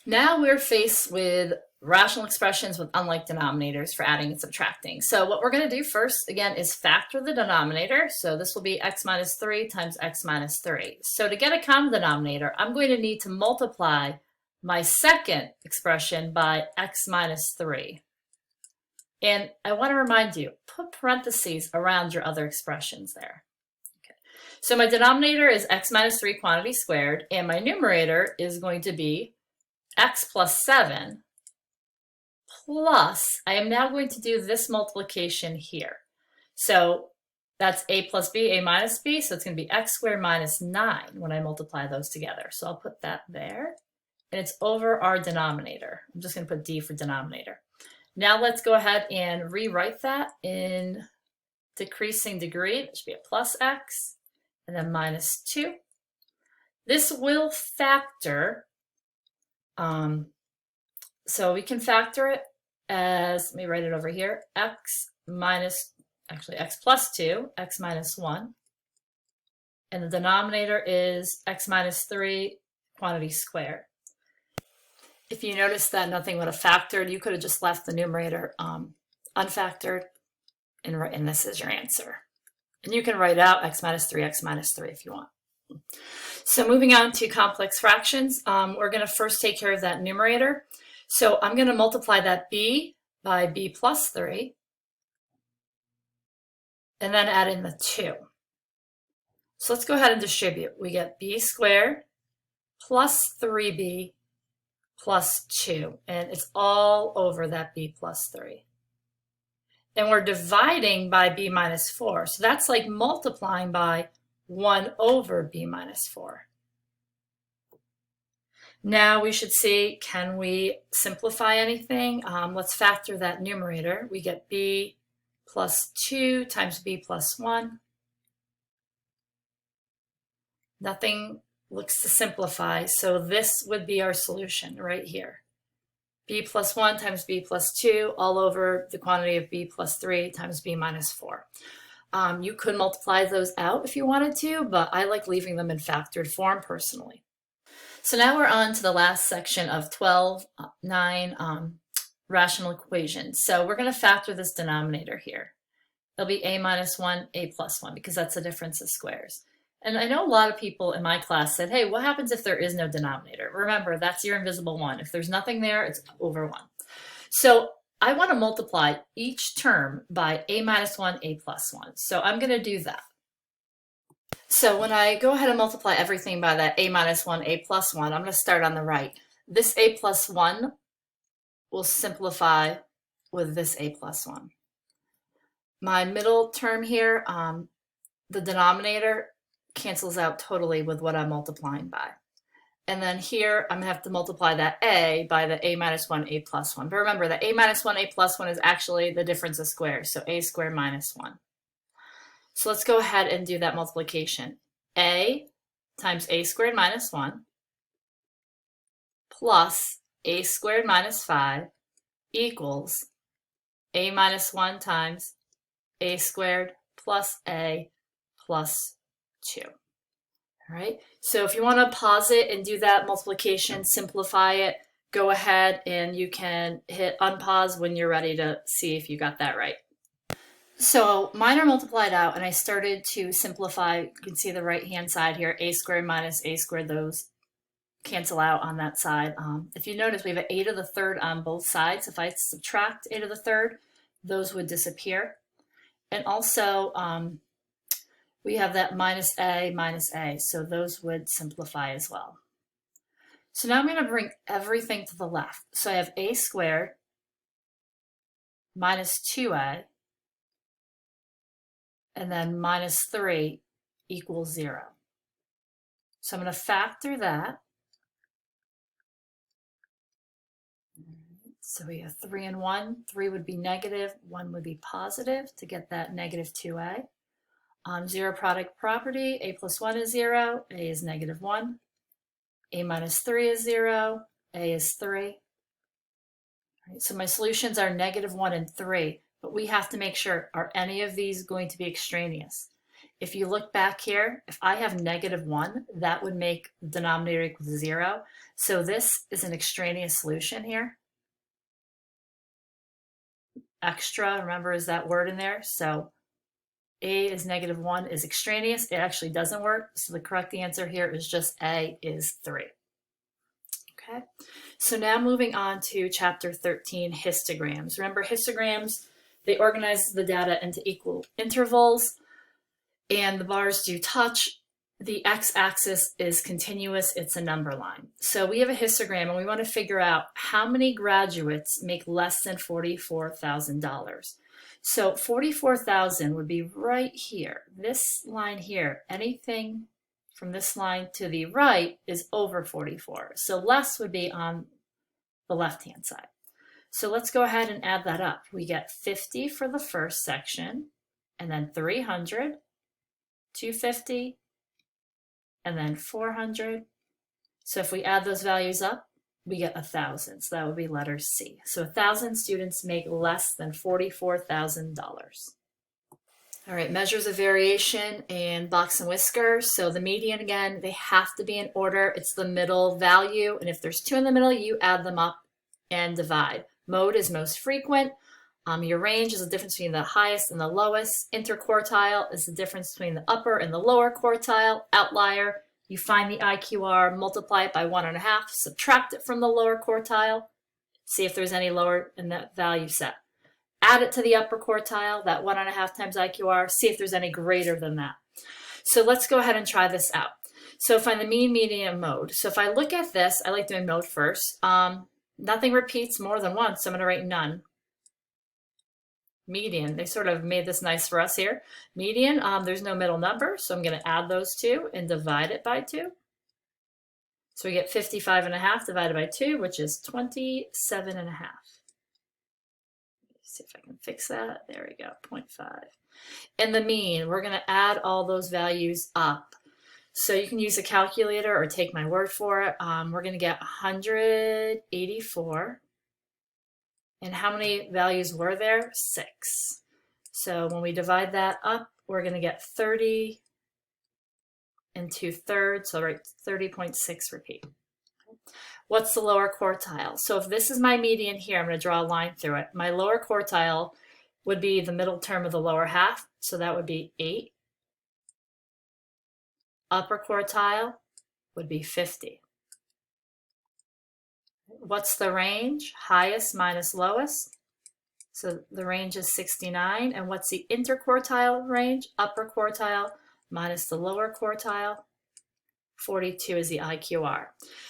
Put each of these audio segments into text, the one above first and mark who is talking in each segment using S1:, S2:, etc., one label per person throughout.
S1: Now we're faced with rational expressions with unlike denominators for adding and subtracting. So what we're going to do first, again, is factor the denominator. So this will be x minus 3 times x minus 3. So to get a common denominator, I'm going to need to multiply my second expression by x minus 3. And I want to remind you, put parentheses around your other expressions there. Okay. So my denominator is x minus 3 quantity squared, and my numerator is going to be x plus 7 plus, I am now going to do this multiplication here. So that's a plus b, a minus b, so it's going to be x squared minus 9 when I multiply those together. So I'll put that there, and it's over our denominator. I'm just going to put d for denominator. Now let's go ahead and rewrite that in decreasing degree. It should be a plus x, and then minus 2. This will factor, so we can factor it as, let me write it over here, x plus 2, x minus 1. And the denominator is x minus 3 quantity squared. If you notice that nothing would have factored, you could have just left the numerator unfactored, and this is your answer. And you can write out x minus 3 if you want. So moving on to complex fractions, we're going to first take care of that numerator. So I'm going to multiply that b by b plus 3, and then add in the 2. So let's go ahead and distribute. We get b squared plus 3b plus 2, and it's all over that b plus 3. And we're dividing by b minus 4, so that's like multiplying by 1 over b minus 4. Now we should see, can we simplify anything? Let's factor that numerator. We get b plus 2 times b plus 1. Nothing looks to simplify, so this would be our solution right here. B plus 1 times b plus 2 all over the quantity of b plus 3 times b minus 4. You could multiply those out if you wanted to, but I like leaving them in factored form personally. So now we're on to the last section of 12(9) rational equations. So we're going to factor this denominator here. It'll be a minus 1, a plus 1, because that's the difference of squares. And I know a lot of people in my class said, hey, what happens if there is no denominator? Remember, that's your invisible 1. If there's nothing there, it's over 1. So I want to multiply each term by a minus 1, a plus 1. So I'm going to do that. So when I go ahead and multiply everything by that a minus 1, a plus 1, I'm going to start on the right. This a plus 1 will simplify with this a plus 1. My middle term here, the denominator cancels out totally with what I'm multiplying by. And then here, I'm going to have to multiply that a by the a minus 1, a plus 1. But remember, the a minus 1, a plus 1 is actually the difference of squares, so a squared minus 1. So let's go ahead and do that multiplication. A times a squared minus 1 plus a squared minus 5 equals a minus 1 times a squared plus a plus 2. All right, so if you want to pause it and do that multiplication, simplify it, go ahead and you can hit unpause when you're ready to see if you got that right. So mine are multiplied out, and I started to simplify. You can see the right-hand side here, a squared minus a squared, those cancel out on that side. If you notice, we have an a to the third on both sides. If I subtract a to the third, those would disappear. And also, we have that minus a, so those would simplify as well. So now I'm going to bring everything to the left. So I have a squared minus 2a, and then minus 3 equals 0. So I'm going to factor that. So we have 3 and 1. 3 would be negative, 1 would be positive to get that negative 2a. Zero product property, a plus 1 is 0, a is negative 1. A minus 3 is 0, a is 3. All right, so my solutions are negative 1 and 3. But we have to make sure, are any of these going to be extraneous? If you look back here, if I have -1, that would make the denominator equal to 0. So this is an extraneous solution here. Extra, remember, is that word in there? So A is -1 is extraneous. It actually doesn't work. So the correct answer here is just A is 3. Okay, so now moving on to chapter 13, histograms. Remember, histograms, they organize the data into equal intervals, and the bars do touch. The x-axis is continuous, it's a number line. So we have a histogram and we want to figure out how many graduates make less than $44,000. So 44,000 would be right here. This line here, anything from this line to the right is over 44. So less would be on the left-hand side. So let's go ahead and add that up. We get 50 for the first section, and then 300, 250, and then 400. So if we add those values up, we get 1,000. So that would be letter C. So 1,000 students make less than $44,000. All right, measures of variation and box and whisker. So the median, again, they have to be in order. It's the middle value. And if there's 2 in the middle, you add them up and divide. Mode is most frequent. Your range is the difference between the highest and the lowest. Interquartile is the difference between the upper and the lower quartile. Outlier, you find the IQR, multiply it by 1.5, subtract it from the lower quartile, see if there's any lower in that value set. Add it to the upper quartile, that 1.5 times IQR, see if there's any greater than that. So let's go ahead and try this out. So find the mean, median, and mode. So if I look at this, I like doing mode first. Nothing repeats more than once, so I'm going to write none. Median, they sort of made this nice for us here. Median, there's no middle number, so I'm going to add those two and divide it by 2. So we get 55.5 divided by 2, which is 27.5. See if I can fix that. There we go, 0.5. And the mean, we're going to add all those values up. So you can use a calculator or take my word for it. We're going to get 184. And how many values were there? 6. So when we divide that up, we're going to get 30 and 2/3. So write 30.6 repeat. What's the lower quartile? So if this is my median here, I'm going to draw a line through it. My lower quartile would be the middle term of the lower half. So that would be 8. Upper quartile would be 50. What's the range? Highest minus lowest. So the range is 69. And what's the interquartile range? Upper quartile minus the lower quartile. 42 is the IQR.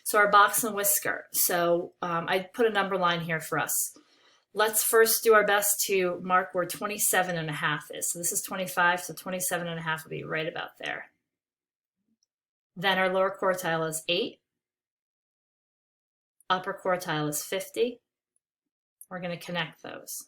S1: So our box and whisker. So I put a number line here for us. Let's first do our best to mark where 27.5 is. So this is 25, so 27.5 would be right about there. Then our lower quartile is 8. Upper quartile is 50. We're going to connect those.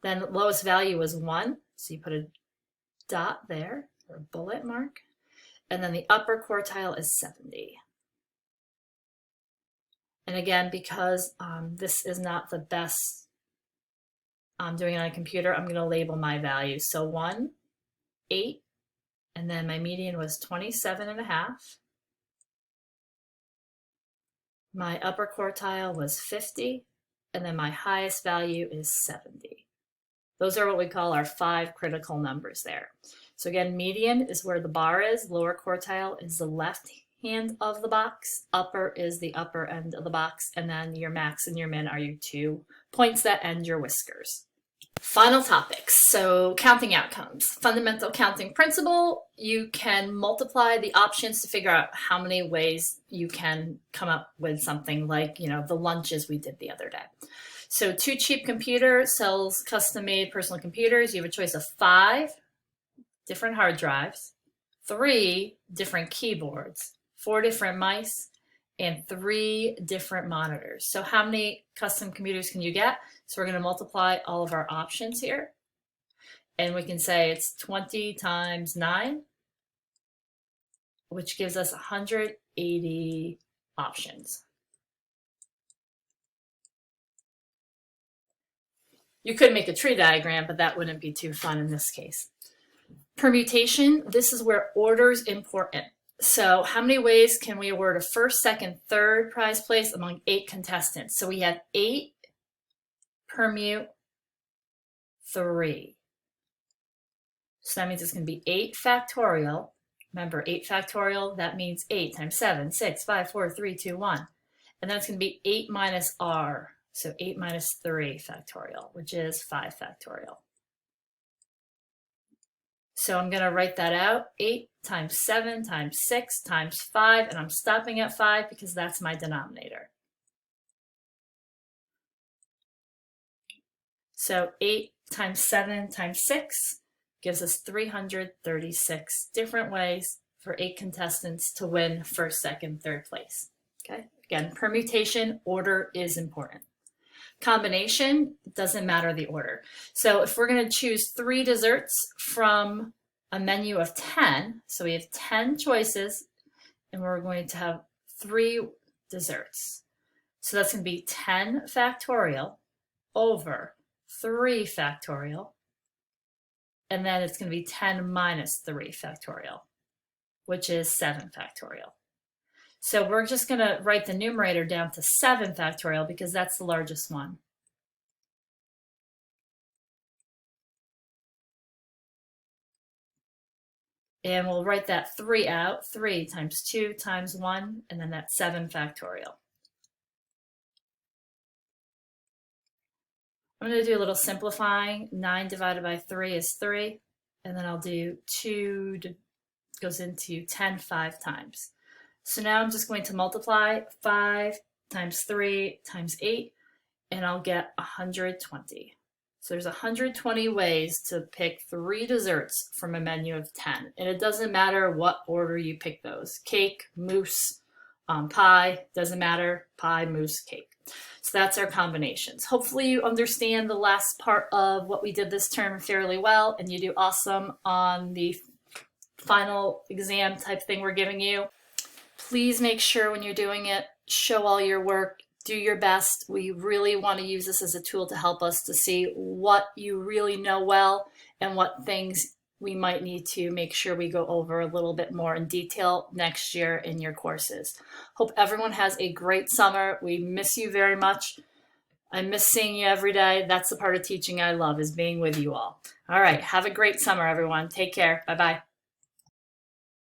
S1: Then the lowest value was 1, so you put a dot there, or a bullet mark. And then the upper quartile is 70. And again, because this is not the best doing it on a computer, I'm going to label my values. So 1, 8, and then my median was 27.5. My upper quartile was 50, and then my highest value is 70. Those are what we call our 5 critical numbers there. So again, median is where the bar is, lower quartile is the left hand of the box, upper is the upper end of the box, and then your max and your min are your 2 points that end your whiskers. Final topics, so counting outcomes. Fundamental counting principle, you can multiply the options to figure out how many ways you can come up with something like, the lunches we did the other day. So Too Cheap Computer sells custom-made personal computers. You have a choice of 5 different hard drives, 3 different keyboards, 4 different mice, and 3 different monitors. So how many custom computers can you get? So we're going to multiply all of our options here. And we can say it's 20 times 9, which gives us 180 options. You could make a tree diagram, but that wouldn't be too fun in this case. Permutation, this is where order is important. So how many ways can we award a first, second, third prize place among 8 contestants? So we have 8 permute 3. So that means it's going to be 8 factorial. Remember, 8 factorial, that means 8 times 7, 6, 5, 4, 3, 2, 1. And then it's going to be 8 minus r. So 8 minus 3 factorial, which is 5 factorial. So I'm going to write that out. 8 times 7 times 6 times 5, and I'm stopping at 5 because that's my denominator. So 8 times 7 times 6 gives us 336 different ways for 8 contestants to win first, second, third place. Okay. Again, permutation, order is important. Combination, doesn't matter the order. So if we're going to choose 3 desserts from a menu of 10, so we have 10 choices, and we're going to have 3 desserts. So that's going to be 10 factorial over 3 factorial, and then it's going to be 10 minus 3 factorial, which is 7 factorial. So we're just going to write the numerator down to 7 factorial because that's the largest one. And we'll write that 3 out, 3 times 2 times 1, and then that's 7 factorial. I'm going to do a little simplifying. 9 divided by 3 is 3, and then I'll do 2 goes into 10 5 times. So now I'm just going to multiply 5 times 3 times 8, and I'll get 120. So there's 120 ways to pick 3 desserts from a menu of 10. And it doesn't matter what order you pick those. Cake, mousse, pie, doesn't matter. Pie, mousse, cake. So that's our combinations. Hopefully you understand the last part of what we did this term fairly well, and you do awesome on the final exam type thing we're giving you. Please make sure when you're doing it, show all your work, do your best. We really want to use this as a tool to help us to see what you really know well and what things we might need to make sure we go over a little bit more in detail next year in your courses. Hope everyone has a great summer. We miss you very much. I miss seeing you every day. That's the part of teaching I love, is being with you all. All right, have a great summer, everyone. Take care. Bye-bye.